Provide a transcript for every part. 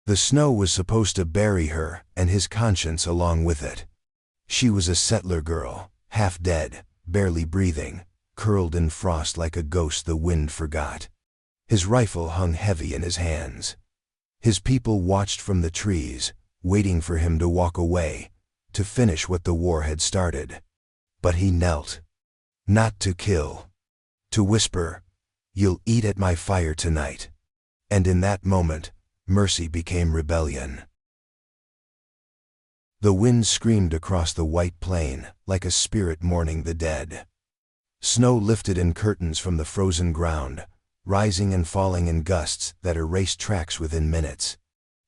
The snow was supposed to bury her and his conscience along with it. She was a settler girl, half dead, barely breathing, curled in frost like a ghost the wind forgot. His rifle hung heavy in his hands. His people watched from the trees, waiting for him to walk away, to finish what the war had started. But he knelt. Not to kill. To whisper, "You'll eat at my fire tonight." And in that moment, mercy became rebellion. The wind screamed across the white plain, like a spirit mourning the dead. Snow lifted in curtains from the frozen ground, rising and falling in gusts that erased tracks within minutes.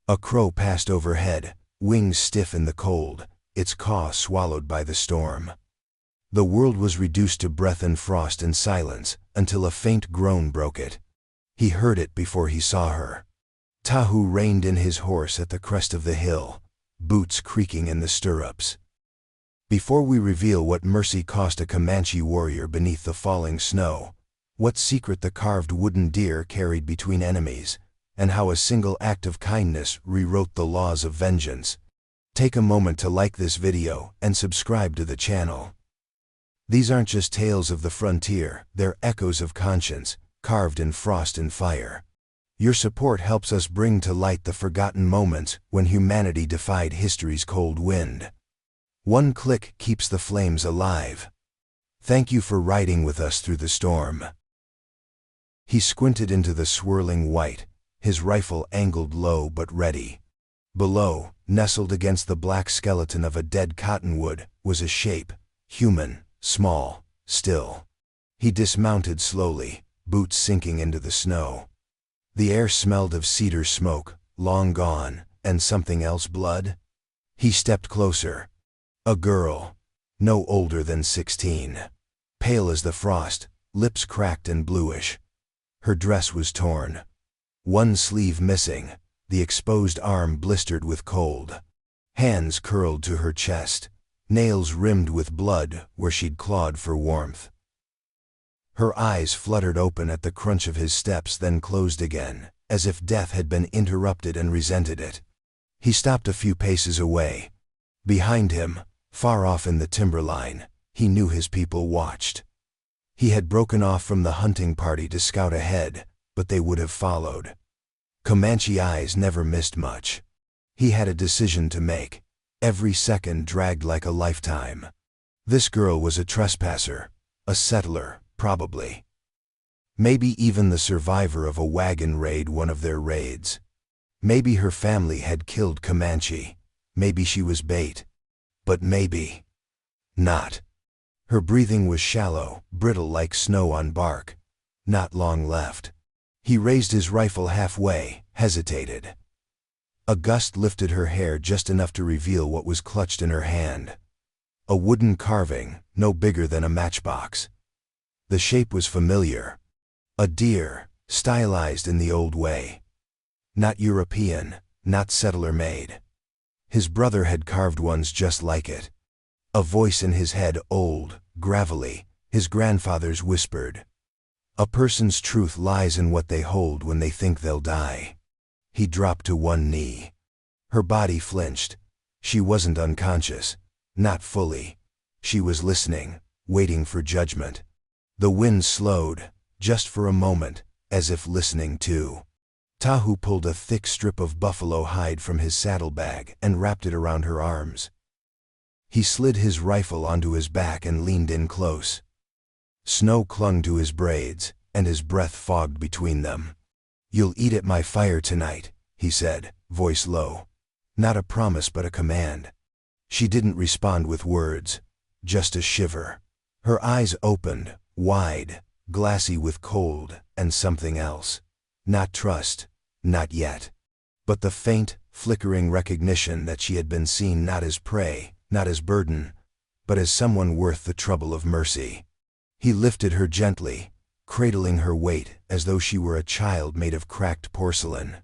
A crow passed overhead, wings stiff in the cold, its caw swallowed by the storm. The world was reduced to breath and frost and silence, until a faint groan broke it. He heard it before he saw her. Tahu reined in his horse at the crest of the hill, boots creaking in the stirrups. Before we reveal what mercy cost a Comanche warrior beneath the falling snow, what secret the carved wooden deer carried between enemies, and how a single act of kindness rewrote the laws of vengeance, take a moment to like this video and subscribe to the channel. These aren't just tales of the frontier, they're echoes of conscience, carved in frost and fire. Your support helps us bring to light the forgotten moments when humanity defied history's cold wind. One click keeps the flames alive. Thank you for riding with us through the storm. He squinted into the swirling white, his rifle angled low but ready. Below, nestled against the black skeleton of a dead cottonwood, was a shape, human, small, still. He dismounted slowly, boots sinking into the snow. The air smelled of cedar smoke, long gone, and something else, blood. He stepped closer. A girl, no older than 16. Pale as the frost, lips cracked and bluish. Her dress was torn. One sleeve missing, the exposed arm blistered with cold. Hands curled to her chest, nails rimmed with blood where she'd clawed for warmth. Her eyes fluttered open at the crunch of his steps, then closed again, as if death had been interrupted and resented it. He stopped a few paces away. Behind him, far off in the timberline, he knew his people watched. He had broken off from the hunting party to scout ahead, but they would have followed. Comanche eyes never missed much. He had a decision to make. Every second dragged like a lifetime. This girl was a trespasser, a settler, probably. Maybe even the survivor of a wagon raid, one of their raids. Maybe her family had killed Comanche. Maybe she was bait. But maybe not. Her breathing was shallow, brittle like snow on bark. Not long left. He raised his rifle halfway, hesitated. A gust lifted her hair just enough to reveal what was clutched in her hand. A wooden carving, no bigger than a matchbox. The shape was familiar. A deer, stylized in the old way. Not European, not settler-made. His brother had carved ones just like it. A voice in his head, old, gravelly, his grandfather's, whispered, "A person's truth lies in what they hold when they think they'll die." He dropped to one knee. Her body flinched. She wasn't unconscious. Not fully. She was listening, waiting for judgment. The wind slowed, just for a moment, as if listening too. Tahu pulled a thick strip of buffalo hide from his saddlebag and wrapped it around her arms. He slid his rifle onto his back and leaned in close. Snow clung to his braids, and his breath fogged between them. "You'll eat at my fire tonight," he said, voice low. Not a promise but a command. She didn't respond with words, just a shiver. Her eyes opened, wide, glassy with cold and something else. Not trust, not yet. But the faint, flickering recognition that she had been seen not as prey, not as burden, but as someone worth the trouble of mercy. He lifted her gently, cradling her weight as though she were a child made of cracked porcelain.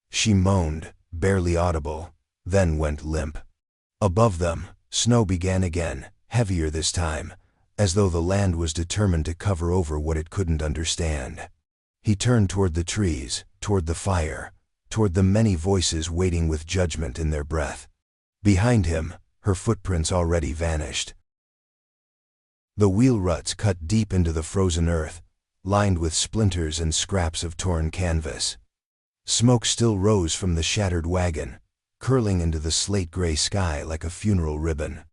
She moaned, barely audible, then went limp. Above them, snow began again, heavier this time, as though the land was determined to cover over what it couldn't understand. He turned toward the trees, toward the fire, toward the many voices waiting with judgment in their breath. Behind him, her footprints already vanished. The wheel ruts cut deep into the frozen earth, lined with splinters and scraps of torn canvas. Smoke still rose from the shattered wagon, curling into the slate-gray sky like a funeral ribbon.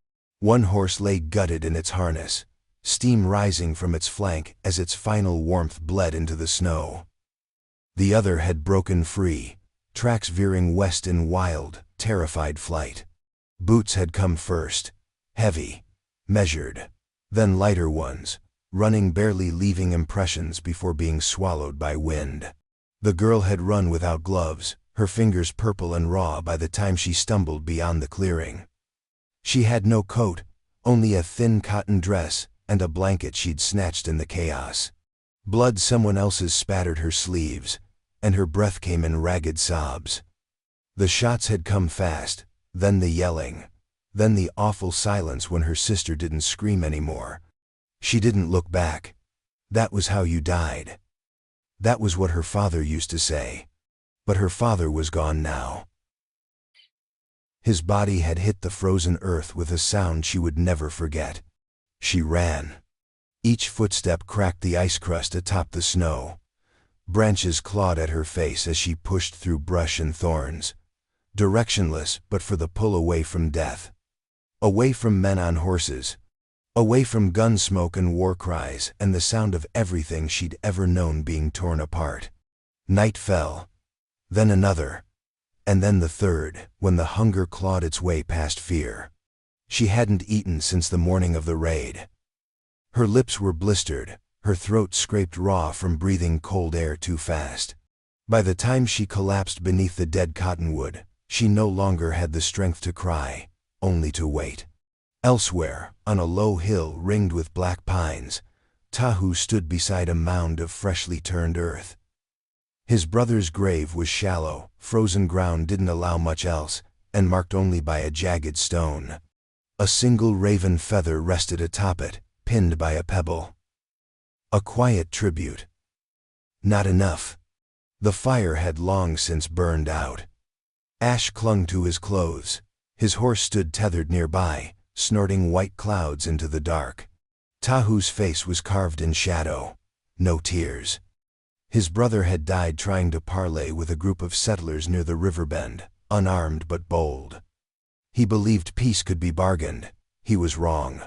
One horse lay gutted in its harness, steam rising from its flank as its final warmth bled into the snow. The other had broken free, tracks veering west in wild, terrified flight. Boots had come first, heavy, measured, then lighter ones, running barely leaving impressions before being swallowed by wind. The girl had run without gloves, her fingers purple and raw by the time she stumbled beyond the clearing. She had no coat, only a thin cotton dress and a blanket she'd snatched in the chaos. Blood someone else's spattered her sleeves, and her breath came in ragged sobs. The shots had come fast, then the yelling, then the awful silence when her sister didn't scream anymore. She didn't look back. That was how you died. That was what her father used to say. But her father was gone now. His body had hit the frozen earth with a sound she would never forget. She ran. Each footstep cracked the ice crust atop the snow. Branches clawed at her face as she pushed through brush and thorns. Directionless but for the pull away from death. Away from men on horses. Away from gun smoke and war cries and the sound of everything she'd ever known being torn apart. Night fell. Then another. And then the third, when the hunger clawed its way past fear. She hadn't eaten since the morning of the raid. Her lips were blistered, her throat scraped raw from breathing cold air too fast. By the time she collapsed beneath the dead cottonwood, she no longer had the strength to cry, only to wait. Elsewhere, on a low hill ringed with black pines, Tahu stood beside a mound of freshly turned earth. His brother's grave was shallow, frozen ground didn't allow much else, and marked only by a jagged stone. A single raven feather rested atop it, pinned by a pebble. A quiet tribute. Not enough. The fire had long since burned out. Ash clung to his clothes. His horse stood tethered nearby, snorting white clouds into the dark. Tahu's face was carved in shadow. No tears. His brother had died trying to parley with a group of settlers near the river bend, unarmed but bold. He believed peace could be bargained. He was wrong.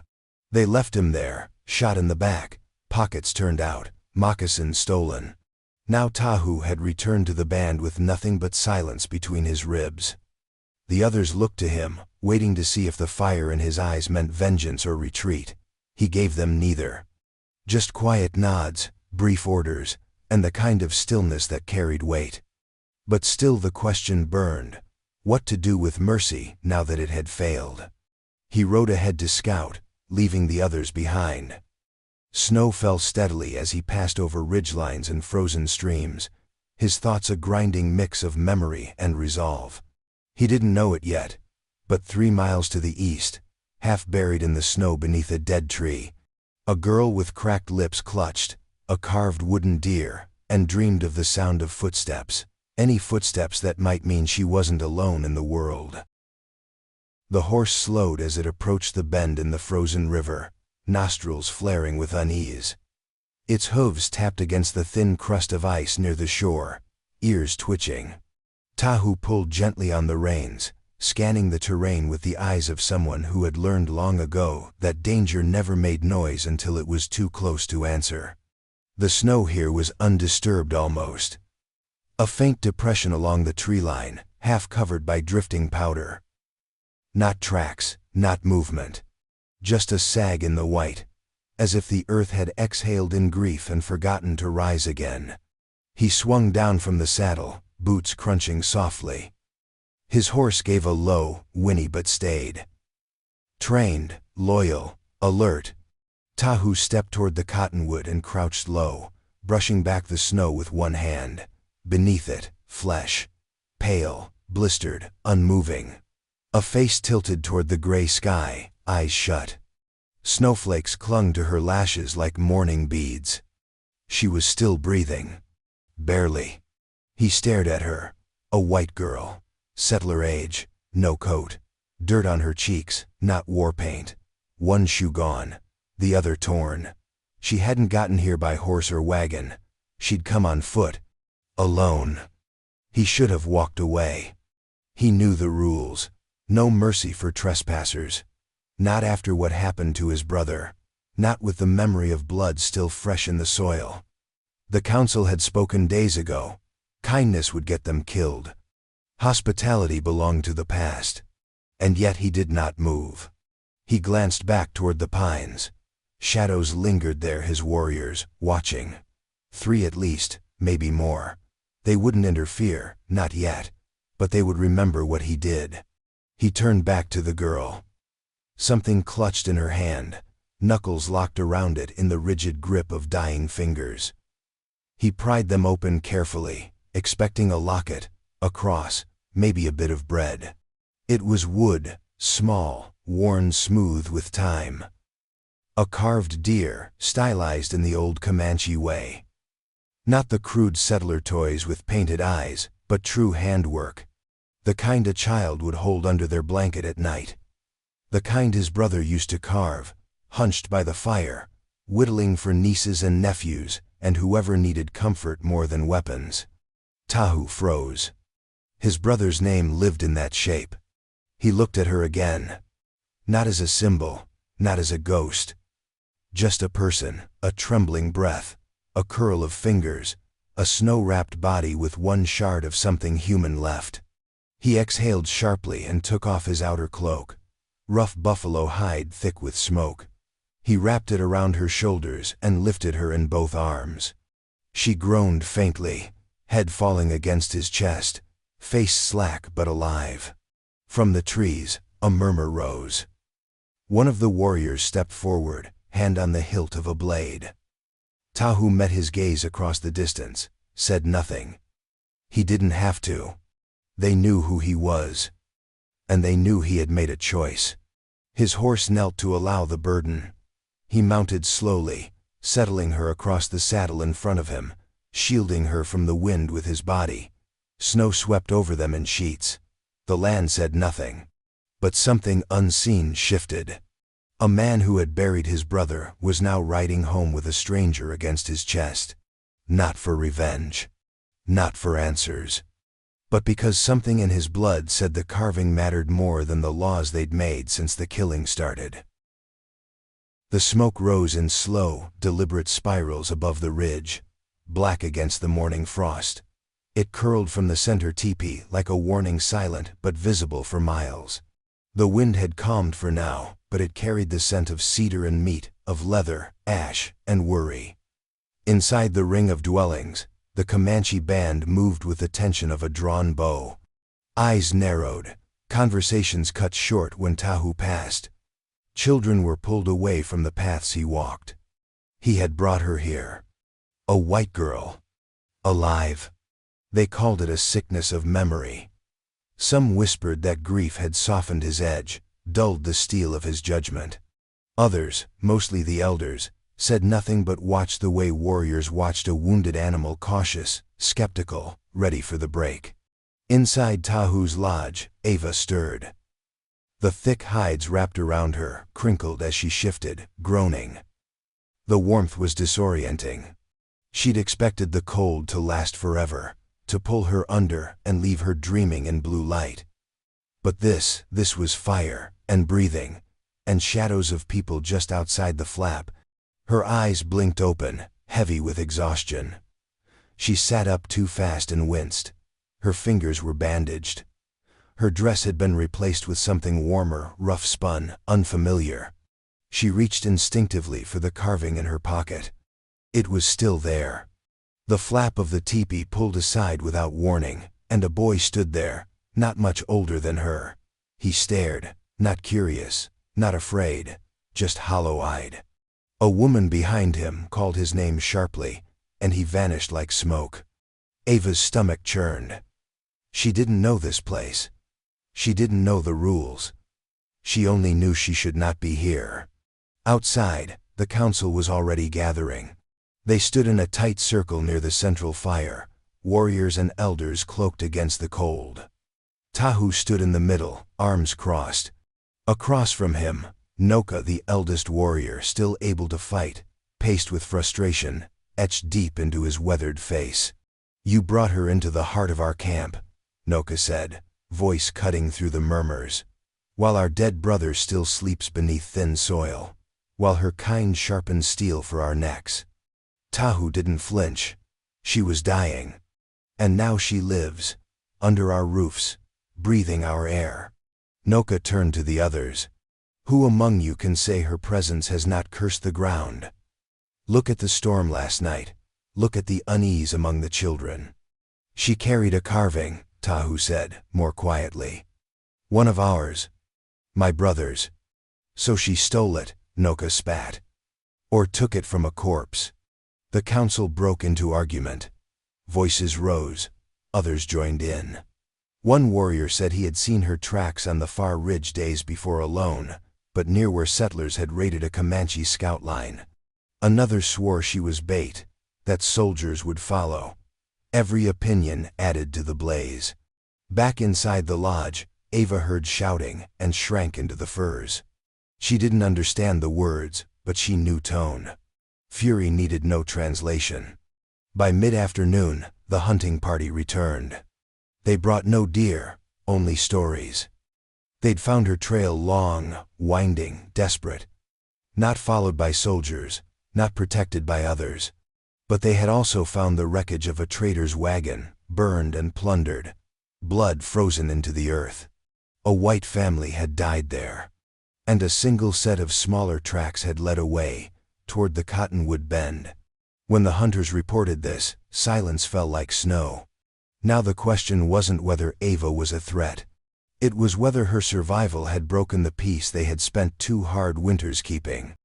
They left him there, shot in the back, pockets turned out, moccasins stolen. Now Tahu had returned to the band with nothing but silence between his ribs. The others looked to him, waiting to see if the fire in his eyes meant vengeance or retreat. He gave them neither. Just quiet nods, brief orders, and the kind of stillness that carried weight. But still the question burned, what to do with mercy now that it had failed. He rode ahead to scout, leaving the others behind. Snow fell steadily as he passed over ridgelines and frozen streams, his thoughts a grinding mix of memory and resolve. He didn't know it yet, but 3 miles to the east, half buried in the snow beneath a dead tree, a girl with cracked lips clutched a carved wooden deer, and dreamed of the sound of footsteps, any footsteps that might mean she wasn't alone in the world. The horse slowed as it approached the bend in the frozen river, nostrils flaring with unease. Its hooves tapped against the thin crust of ice near the shore, ears twitching. Tahu pulled gently on the reins, scanning the terrain with the eyes of someone who had learned long ago that danger never made noise until it was too close to answer. The snow here was undisturbed almost. A faint depression along the tree line, half covered by drifting powder. Not tracks, not movement. Just a sag in the white, as if the earth had exhaled in grief and forgotten to rise again. He swung down from the saddle, boots crunching softly. His horse gave a low whinny but stayed. Trained, loyal, alert, Tahu stepped toward the cottonwood and crouched low, brushing back the snow with one hand. Beneath it, flesh. Pale, blistered, unmoving. A face tilted toward the gray sky, eyes shut. Snowflakes clung to her lashes like mourning beads. She was still breathing. Barely. He stared at her, A white girl. Settler age. No coat. Dirt on her cheeks, not war paint. One shoe gone. The other torn. She hadn't gotten here by horse or wagon. She'd come on foot. Alone. He should have walked away. He knew the rules. No mercy for trespassers. Not after what happened to his brother. Not with the memory of blood still fresh in the soil. The council had spoken days ago. Kindness would get them killed. Hospitality belonged to the past. And yet he did not move. He glanced back toward the pines. Shadows lingered there, his warriors, watching. 3 at least, maybe more. They wouldn't interfere, not yet. But they would remember what he did. He turned back to the girl. Something clutched in her hand, knuckles locked around it in the rigid grip of dying fingers. He pried them open carefully, expecting a locket, a cross, maybe a bit of bread. It was wood, small, worn smooth with time. A carved deer, stylized in the old Comanche way. Not the crude settler toys with painted eyes, but true handwork. The kind a child would hold under their blanket at night. The kind his brother used to carve, hunched by the fire, whittling for nieces and nephews, and whoever needed comfort more than weapons. Tahu froze. His brother's name lived in that shape. He looked at her again. Not as a symbol, not as a ghost. Just a person, a trembling breath, a curl of fingers, a snow-wrapped body with one shard of something human left. He exhaled sharply and took off his outer cloak, rough buffalo hide thick with smoke. He wrapped it around her shoulders and lifted her in both arms. She groaned faintly, head falling against his chest, face slack but alive. From the trees, a murmur rose. One of the warriors stepped forward, hand on the hilt of a blade. Tahu met his gaze across the distance, said nothing. He didn't have to. They knew who he was. And they knew he had made a choice. His horse knelt to allow the burden. He mounted slowly, settling her across the saddle in front of him, shielding her from the wind with his body. Snow swept over them in sheets. The land said nothing. But something unseen shifted. A man who had buried his brother was now riding home with a stranger against his chest. Not for revenge. Not for answers. But because something in his blood said the carving mattered more than the laws they'd made since the killing started. The smoke rose in slow, deliberate spirals above the ridge, black against the morning frost. It curled from the center teepee like a warning, silent but visible for miles. The wind had calmed for now, but it carried the scent of cedar and meat, of leather, ash, and worry. Inside the ring of dwellings, the Comanche band moved with the tension of a drawn bow. Eyes narrowed, conversations cut short when Tahu passed. Children were pulled away from the paths he walked. He had brought her here. A white girl. Alive. They called it a sickness of memory. Some whispered that grief had softened his edge, dulled the steel of his judgment. Others, mostly the elders, said nothing but watched the way warriors watched a wounded animal, cautious, skeptical, ready for the break. Inside Tahu's lodge, Ava stirred. The thick hides wrapped around her, crinkled as she shifted, groaning. The warmth was disorienting. She'd expected the cold to last forever, to pull her under and leave her dreaming in blue light. But this was fire, and breathing, and shadows of people just outside the flap. Her eyes blinked open, heavy with exhaustion. She sat up too fast and winced. Her fingers were bandaged. Her dress had been replaced with something warmer, rough-spun, unfamiliar. She reached instinctively for the carving in her pocket. It was still there. The flap of the teepee pulled aside without warning, and a boy stood there, not much older than her. He stared, not curious, not afraid, just hollow-eyed. A woman behind him called his name sharply, and he vanished like smoke. Ava's stomach churned. She didn't know this place. She didn't know the rules. She only knew she should not be here. Outside, the council was already gathering. They stood in a tight circle near the central fire, warriors and elders cloaked against the cold. Tahu stood in the middle, arms crossed. Across from him, Noka, the eldest warrior still able to fight, paced with frustration, etched deep into his weathered face. "You brought her into the heart of our camp," Noka said, voice cutting through the murmurs. "While our dead brother still sleeps beneath thin soil, while her kind sharpens steel for our necks." Tahu didn't flinch. She was dying. And now she lives, under our roofs, breathing our air. Noka turned to the others. "Who among you can say her presence has not cursed the ground? Look at the storm last night. Look at the unease among the children." "She carried a carving," Tahu said, more quietly. "One of ours. My brother's." "So she stole it," Noka spat. "Or took it from a corpse." The council broke into argument. Voices rose. Others joined in. One warrior said he had seen her tracks on the far ridge days before alone, but near where settlers had raided a Comanche scout line. Another swore she was bait, that soldiers would follow. Every opinion added to the blaze. Back inside the lodge, Ava heard shouting and shrank into the furs. She didn't understand the words, but she knew tone. Fury needed no translation. By mid-afternoon, the hunting party returned. They brought no deer, only stories. They'd found her trail long, winding, desperate. Not followed by soldiers, not protected by others. But they had also found the wreckage of a trader's wagon, burned and plundered. Blood frozen into the earth. A white family had died there. And a single set of smaller tracks had led away, toward the Cottonwood Bend. When the hunters reported this, silence fell like snow. Now the question wasn't whether Ava was a threat. It was whether her survival had broken the peace they had spent 2 hard winters keeping.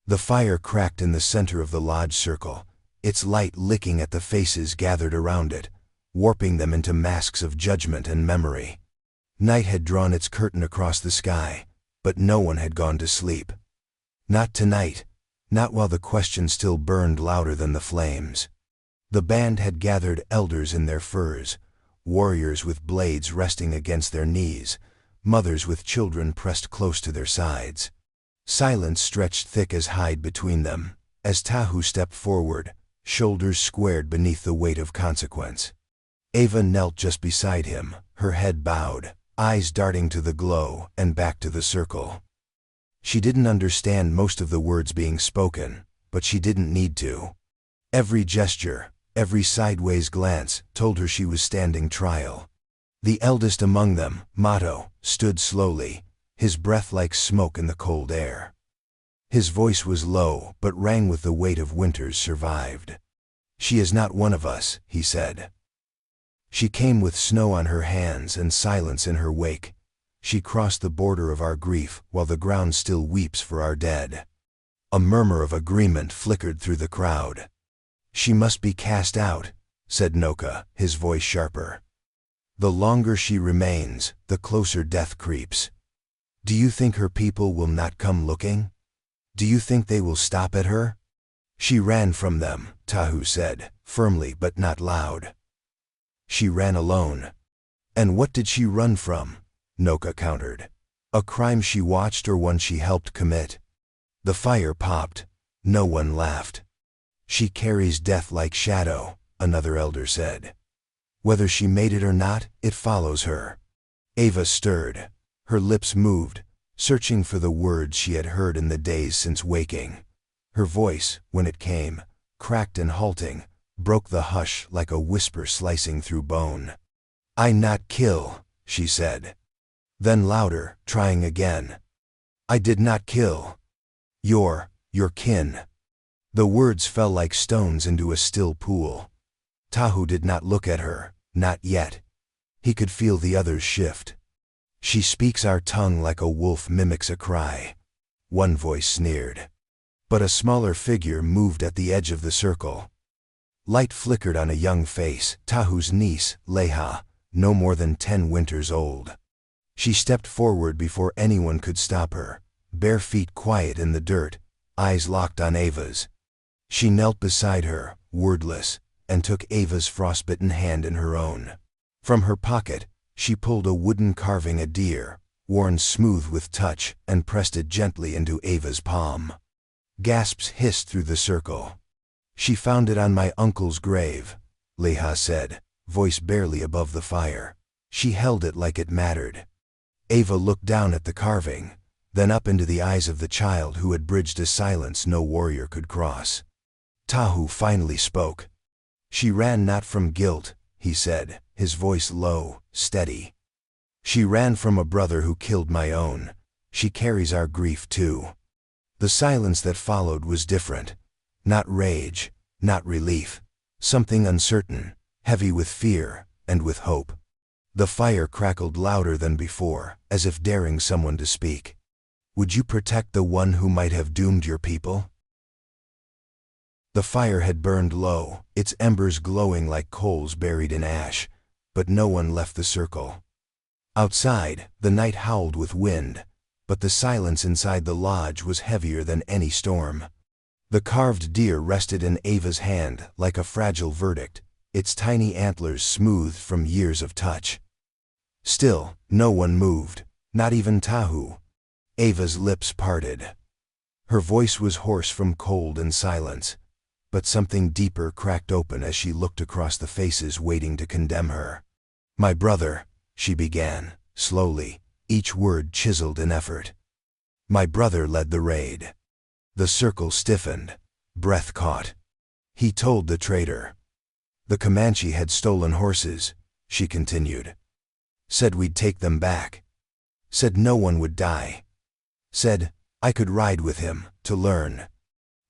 The fire cracked in the center of the lodge circle, its light licking at the faces gathered around it, warping them into masks of judgment and memory. Night had drawn its curtain across the sky, but no one had gone to sleep. Not tonight, not while the question still burned louder than the flames. The band had gathered elders in their furs, warriors with blades resting against their knees, mothers with children pressed close to their sides. Silence stretched thick as hide between them, as Tahu stepped forward, shoulders squared beneath the weight of consequence. Ava knelt just beside him, her head bowed, eyes darting to the glow and back to the circle. She didn't understand most of the words being spoken, but she didn't need to. Every gesture, every sideways glance told her she was standing trial. The eldest among them, Mato, stood slowly, his breath like smoke in the cold air. His voice was low but rang with the weight of winters survived. "She is not one of us," he said. "She came with snow on her hands and silence in her wake. She crossed the border of our grief while the ground still weeps for our dead." A murmur of agreement flickered through the crowd. "She must be cast out," said Noka, his voice sharper. "The longer she remains, the closer death creeps. Do you think her people will not come looking? Do you think they will stop at her?" "She ran from them," Tahu said, firmly but not loud. "She ran alone." "And what did she run from?" Noka countered. "A crime she watched or one she helped commit?" The fire popped. No one laughed. "She carries death like shadow," another elder said. "Whether she made it or not, it follows her." Ava stirred. Her lips moved, searching for the words she had heard in the days since waking. Her voice, when it came, cracked and halting, broke the hush like a whisper slicing through bone. "I not kill," she said. Then louder, trying again. "I did not kill. Your kin." The words fell like stones into a still pool. Tahu did not look at her, not yet. He could feel the others shift. "She speaks our tongue like a wolf mimics a cry," one voice sneered. But a smaller figure moved at the edge of the circle. Light flickered on a young face, Tahu's niece, Leha, no more than 10 winters old. She stepped forward before anyone could stop her, bare feet quiet in the dirt, eyes locked on Ava's. She knelt beside her, wordless, and took Ava's frostbitten hand in her own. From her pocket, she pulled a wooden carving, a deer, worn smooth with touch, and pressed it gently into Ava's palm. Gasps hissed through the circle. "She found it on my uncle's grave," Leha said, voice barely above the fire. "She held it like it mattered." Ava looked down at the carving, then up into the eyes of the child who had bridged a silence no warrior could cross. Tahu finally spoke. "She ran not from guilt," he said, his voice low, steady. "She ran from a brother who killed my own. She carries our grief too." The silence that followed was different. Not rage, not relief. Something uncertain, heavy with fear, and with hope. The fire crackled louder than before, as if daring someone to speak. "Would you protect the one who might have doomed your people?" The fire had burned low, its embers glowing like coals buried in ash, but no one left the circle. Outside, the night howled with wind, but the silence inside the lodge was heavier than any storm. The carved deer rested in Ava's hand like a fragile verdict, its tiny antlers smoothed from years of touch. Still, no one moved, not even Tahu. Ava's lips parted. Her voice was hoarse from cold and silence, but something deeper cracked open as she looked across the faces waiting to condemn her. "My brother," she began, slowly, each word chiseled in effort. "My brother led the raid." The circle stiffened, breath caught. "He told the traitor. The Comanche had stolen horses," she continued. "Said we'd take them back. Said no one would die. Said I could ride with him, to learn."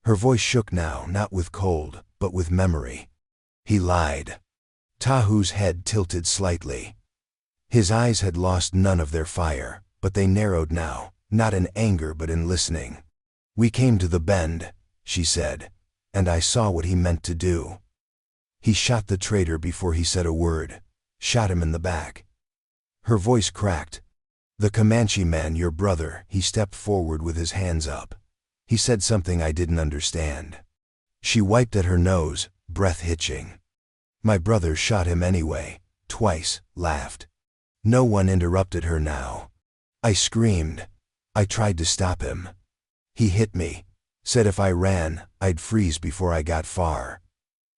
Her voice shook now, not with cold, but with memory. "He lied." Tahu's head tilted slightly. His eyes had lost none of their fire, but they narrowed now, not in anger but in listening. "We came to the bend," she said, "and I saw what he meant to do. He shot the traitor before he said a word, shot him in the back." Her voice cracked. "The Comanche man, your brother," he stepped forward with his hands up. "He said something I didn't understand." She wiped at her nose, breath hitching. "My brother shot him anyway, twice," laughed. No one interrupted her now. I screamed. I tried to stop him. He hit me, said if I ran, I'd freeze before I got far.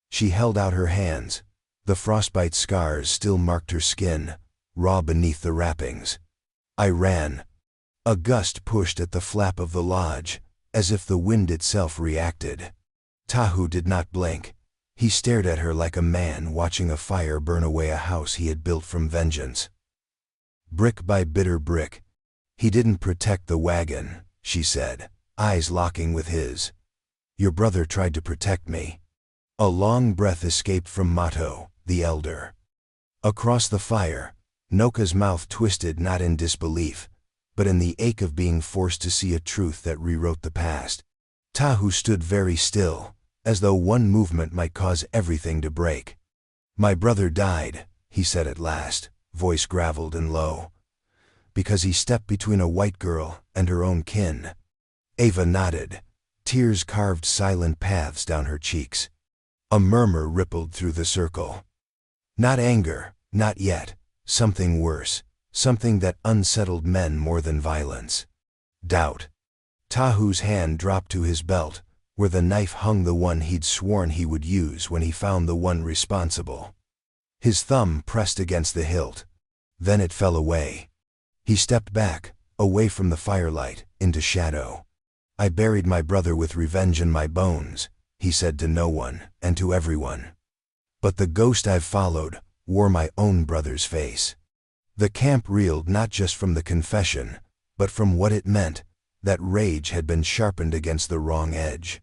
She held out her hands. The frostbite scars still marked her skin, raw beneath the wrappings. I ran. A gust pushed at the flap of the lodge, as if the wind itself reacted. Tahu did not blink. He stared at her like a man watching a fire burn away a house he had built from vengeance. Brick by bitter brick. "He didn't protect the wagon," she said, eyes locking with his. "Your brother tried to protect me." A long breath escaped from Mato, the elder. Across the fire, Noka's mouth twisted not in disbelief, but in the ache of being forced to see a truth that rewrote the past. Tahu stood very still, as though one movement might cause everything to break. "My brother died," he said at last, voice graveled and low, "because he stepped between a white girl and her own kin." Ava nodded. Tears carved silent paths down her cheeks. A murmur rippled through the circle. Not anger, not yet. Something worse. Something that unsettled men more than violence. Doubt. Tahu's hand dropped to his belt, where the knife hung, the one he'd sworn he would use when he found the one responsible. His thumb pressed against the hilt. Then it fell away. He stepped back, away from the firelight, into shadow. "I buried my brother with revenge in my bones," he said to no one, and to everyone. "But the ghost I've followed wore my own brother's face." The camp reeled, not just from the confession, but from what it meant, that rage had been sharpened against the wrong edge.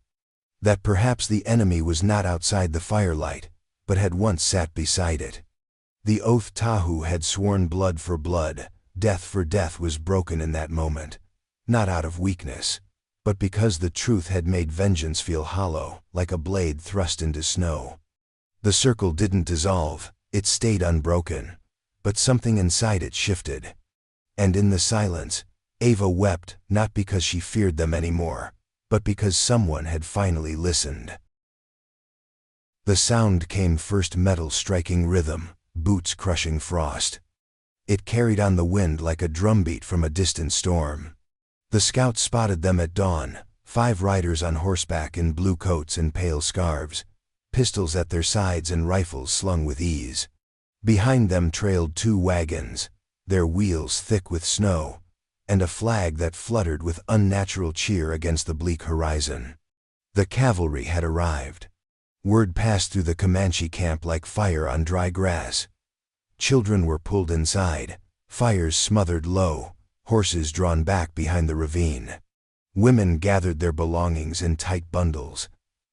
That perhaps the enemy was not outside the firelight, but had once sat beside it. The oath Tahu had sworn, blood for blood, death for death, was broken in that moment, not out of weakness, but because the truth had made vengeance feel hollow, like a blade thrust into snow. The circle didn't dissolve, it stayed unbroken, but something inside it shifted. And in the silence, Ava wept, not because she feared them anymore, but because someone had finally listened. The sound came first, metal striking rhythm, boots crushing frost. It carried on the wind like a drumbeat from a distant storm. The scouts spotted them at dawn, 5 riders on horseback in blue coats and pale scarves, pistols at their sides and rifles slung with ease. Behind them trailed 2 wagons, their wheels thick with snow, and a flag that fluttered with unnatural cheer against the bleak horizon. The cavalry had arrived. Word passed through the Comanche camp like fire on dry grass. Children were pulled inside, fires smothered low, horses drawn back behind the ravine. Women gathered their belongings in tight bundles,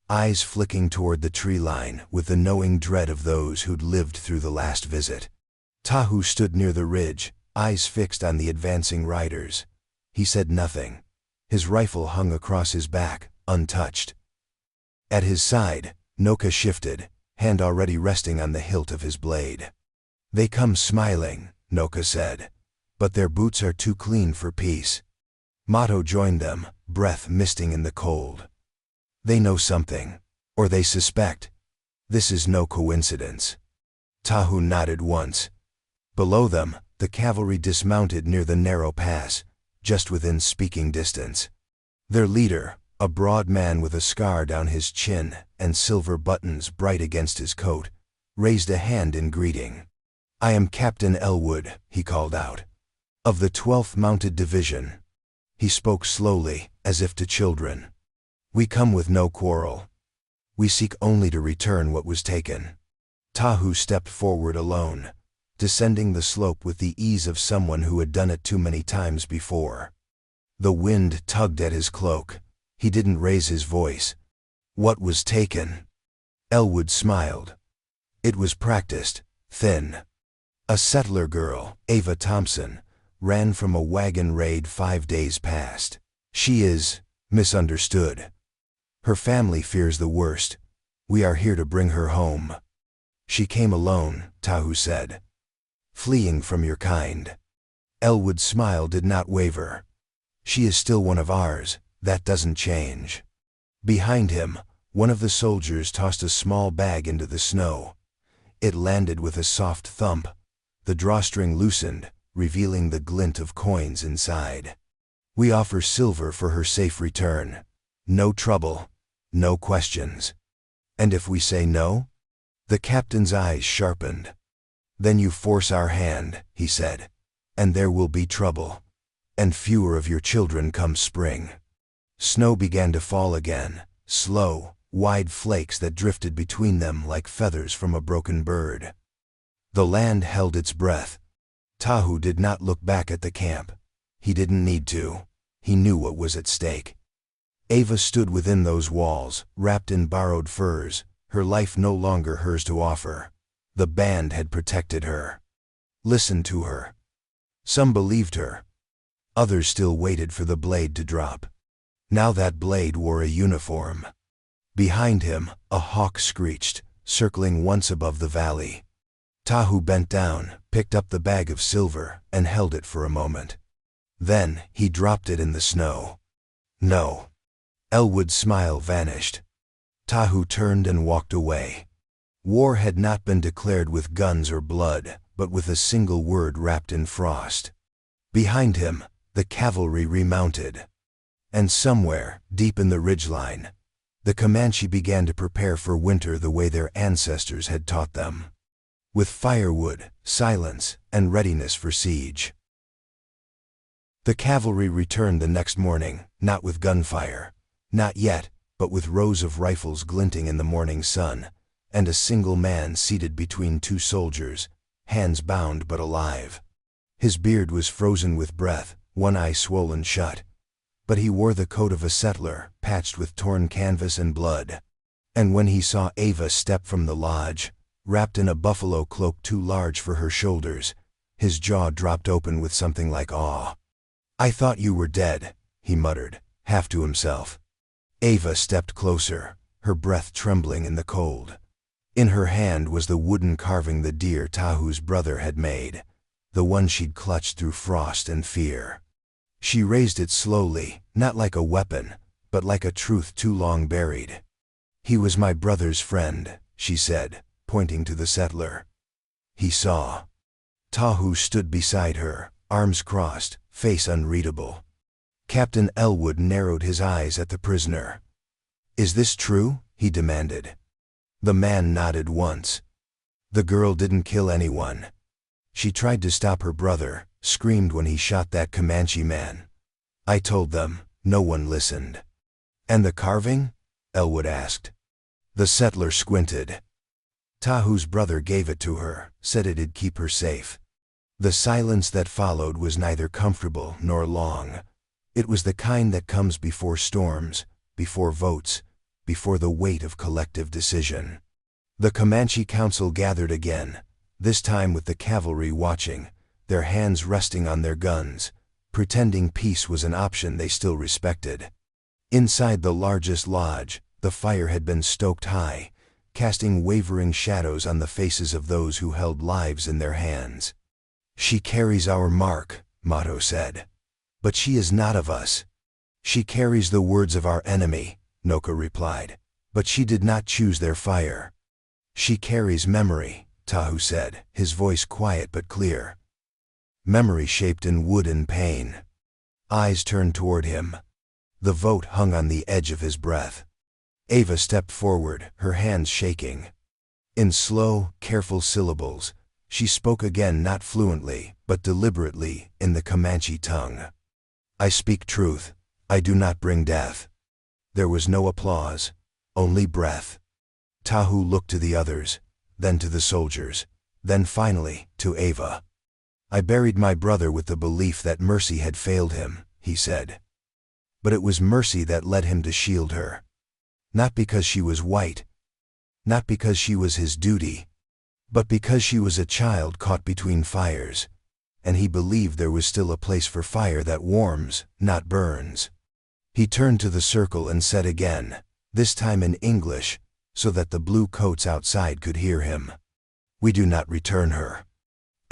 eyes flicking toward the tree line with the knowing dread of those who'd lived through the last visit. Tahu stood near the ridge, eyes fixed on the advancing riders. He said nothing. His rifle hung across his back, untouched. At his side, Noka shifted, hand already resting on the hilt of his blade. "They come smiling," Noka said, "but their boots are too clean for peace." Mato joined them, breath misting in the cold. "They know something, or they suspect. This is no coincidence." Tahu nodded once. Below them, the cavalry dismounted near the narrow pass, just within speaking distance. Their leader, a broad man with a scar down his chin and silver buttons bright against his coat, raised a hand in greeting. "I am Captain Elwood," he called out, "of the 12th Mounted Division." He spoke slowly, as if to children. "We come with no quarrel. We seek only to return what was taken." Tahu stepped forward alone, descending the slope with the ease of someone who had done it too many times before. The wind tugged at his cloak. He didn't raise his voice. "What was taken?" Elwood smiled. "It was practiced, thin. A settler girl, Ava Thompson, ran from a wagon raid 5 days past. She is misunderstood. Her family fears the worst. We are here to bring her home." "She came alone," Tahu said. "Fleeing from your kind." Elwood's smile did not waver. "She is still one of ours. That doesn't change." Behind him, one of the soldiers tossed a small bag into the snow. It landed with a soft thump. The drawstring loosened, revealing the glint of coins inside. "We offer silver for her safe return. No trouble, no questions." "And if we say no?" The captain's eyes sharpened. "Then you force our hand," he said, "and there will be trouble. And fewer of your children come spring." Snow began to fall again, slow, wide flakes that drifted between them like feathers from a broken bird. The land held its breath. Tahu did not look back at the camp. He didn't need to. He knew what was at stake. Ava stood within those walls, wrapped in borrowed furs, her life no longer hers to offer. The band had protected her. Listened to her. Some believed her. Others still waited for the blade to drop. Now that blade wore a uniform. Behind him, a hawk screeched, circling once above the valley. Tahu bent down, picked up the bag of silver, and held it for a moment. Then, he dropped it in the snow. "No." Elwood's smile vanished. Tahu turned and walked away. War had not been declared with guns or blood, but with a single word wrapped in frost. Behind him, the cavalry remounted. And somewhere, deep in the ridgeline, the Comanche began to prepare for winter the way their ancestors had taught them. With firewood, silence, and readiness for siege. The cavalry returned the next morning, not with gunfire. Not yet, but with rows of rifles glinting in the morning sun, and a single man seated between 2 soldiers, hands bound but alive. His beard was frozen with breath, one eye swollen shut. But he wore the coat of a settler, patched with torn canvas and blood. And when he saw Ava step from the lodge, wrapped in a buffalo cloak too large for her shoulders, his jaw dropped open with something like awe. "I thought you were dead," he muttered, half to himself. Ava stepped closer, her breath trembling in the cold. In her hand was the wooden carving the deer Tahu's brother had made, the one she'd clutched through frost and fear. She raised it slowly, not like a weapon, but like a truth too long buried. "He was my brother's friend," she said, pointing to the settler. He saw. Tahu stood beside her, arms crossed, face unreadable. Captain Elwood narrowed his eyes at the prisoner. "Is this true?" he demanded. The man nodded once. "The girl didn't kill anyone. She tried to stop her brother, screamed when he shot that Comanche man. I told them, no one listened." "And the carving?" Elwood asked. The settler squinted. "Tahu's brother gave it to her, said it'd keep her safe." The silence that followed was neither comfortable nor long. It was the kind that comes before storms, before votes, before the weight of collective decision. The Comanche Council gathered again, this time with the cavalry watching, their hands resting on their guns, pretending peace was an option they still respected. Inside the largest lodge, the fire had been stoked high, casting wavering shadows on the faces of those who held lives in their hands. "She carries our mark," Mato said. "But she is not of us." "She carries the words of our enemy," Noka replied. "But she did not choose their fire." "She carries memory," Tahu said, his voice quiet but clear. "Memory shaped in wood and pain." Eyes turned toward him. The vote hung on the edge of his breath. Ava stepped forward, her hands shaking. In slow, careful syllables, she spoke again, not fluently, but deliberately, in the Comanche tongue. "I speak truth. I do not bring death." There was no applause, only breath. Tahu looked to the others, then to the soldiers, then finally to Ava. "I buried my brother with the belief that mercy had failed him," he said. "But it was mercy that led him to shield her. Not because she was white, not because she was his duty, but because she was a child caught between fires, and he believed there was still a place for fire that warms, not burns." He turned to the circle and said again, this time in English, so that the blue coats outside could hear him, "We do not return her."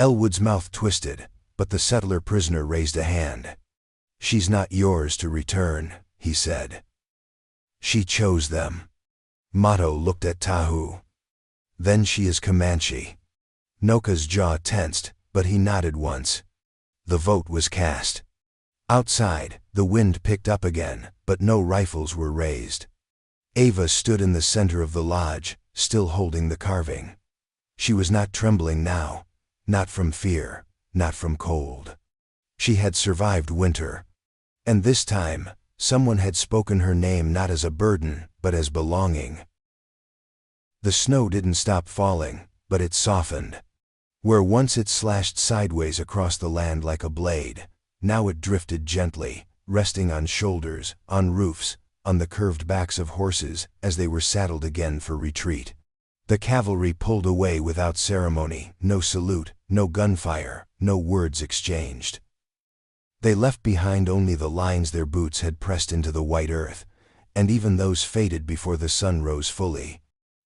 Elwood's mouth twisted, but the settler prisoner raised a hand. "She's not yours to return," he said. "She chose them." Mato looked at Tahu. "Then she is Comanche." Noka's jaw tensed, but he nodded once. The vote was cast. Outside, the wind picked up again, but no rifles were raised. Ava stood in the center of the lodge, still holding the carving. She was not trembling now, not from fear, not from cold. She had survived winter. And this time, someone had spoken her name not as a burden, but as belonging. The snow didn't stop falling, but it softened. Where once it slashed sideways across the land like a blade, now it drifted gently, resting on shoulders, on roofs, on the curved backs of horses as they were saddled again for retreat. The cavalry pulled away without ceremony, no salute, no gunfire, no words exchanged. They left behind only the lines their boots had pressed into the white earth, and even those faded before the sun rose fully.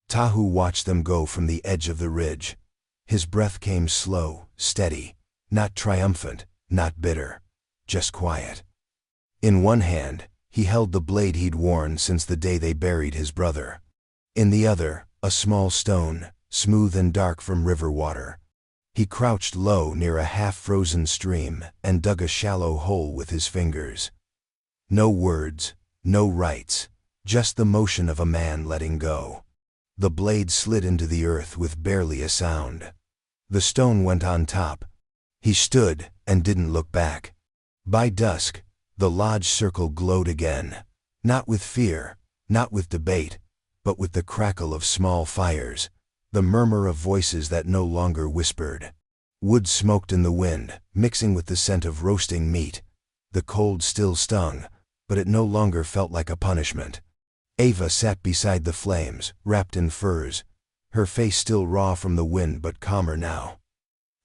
Tahu watched them go from the edge of the ridge. His breath came slow, steady, not triumphant, not bitter, just quiet. In one hand, he held the blade he'd worn since the day they buried his brother. In the other, a small stone, smooth and dark from river water. He crouched low near a half-frozen stream and dug a shallow hole with his fingers. No words, no rites, just the motion of a man letting go. The blade slid into the earth with barely a sound. The stone went on top. He stood and didn't look back. By dusk, the lodge circle glowed again, not with fear, not with debate, but with the crackle of small fires, the murmur of voices that no longer whispered. Wood smoked in the wind, mixing with the scent of roasting meat. The cold still stung, but it no longer felt like a punishment. Ava sat beside the flames, wrapped in furs, her face still raw from the wind but calmer now.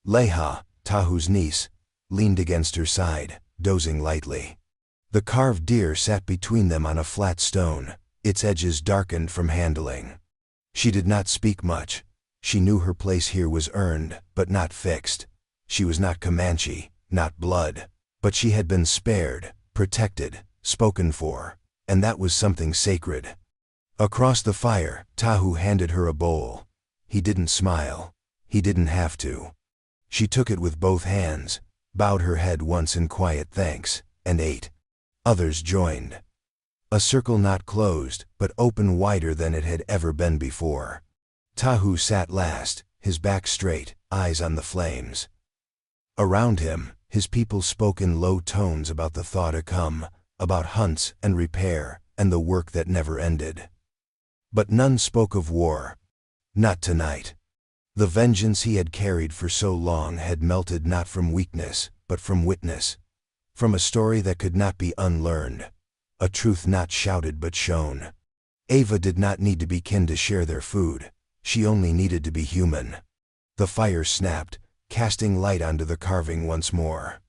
Leha, Tahu's niece, leaned against her side, dozing lightly. The carved deer sat between them on a flat stone, its edges darkened from handling. She did not speak much. She knew her place here was earned, but not fixed. She was not Comanche, not blood, but she had been spared, protected, spoken for, and that was something sacred. Across the fire, Tahu handed her a bowl. He didn't smile. He didn't have to. She took it with both hands, bowed her head once in quiet thanks, and ate. Others joined. A circle not closed, but open wider than it had ever been before. Tahu sat last, his back straight, eyes on the flames. Around him, his people spoke in low tones about the thaw to come, about hunts and repair, and the work that never ended. But none spoke of war. Not tonight. The vengeance he had carried for so long had melted not from weakness, but from witness. From a story that could not be unlearned. A truth not shouted but shown. Ava did not need to be kin to share their food. She only needed to be human. The fire snapped, casting light onto the carving once more.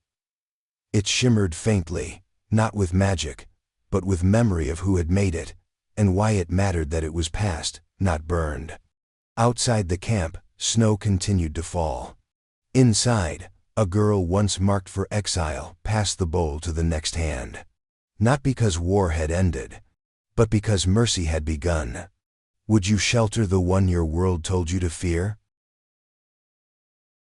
It shimmered faintly, not with magic, but with memory of who had made it, and why it mattered that it was passed, not burned. Outside the camp, snow continued to fall. Inside, a girl once marked for exile passed the bowl to the next hand. Not because war had ended, but because mercy had begun. Would you shelter the one your world told you to fear?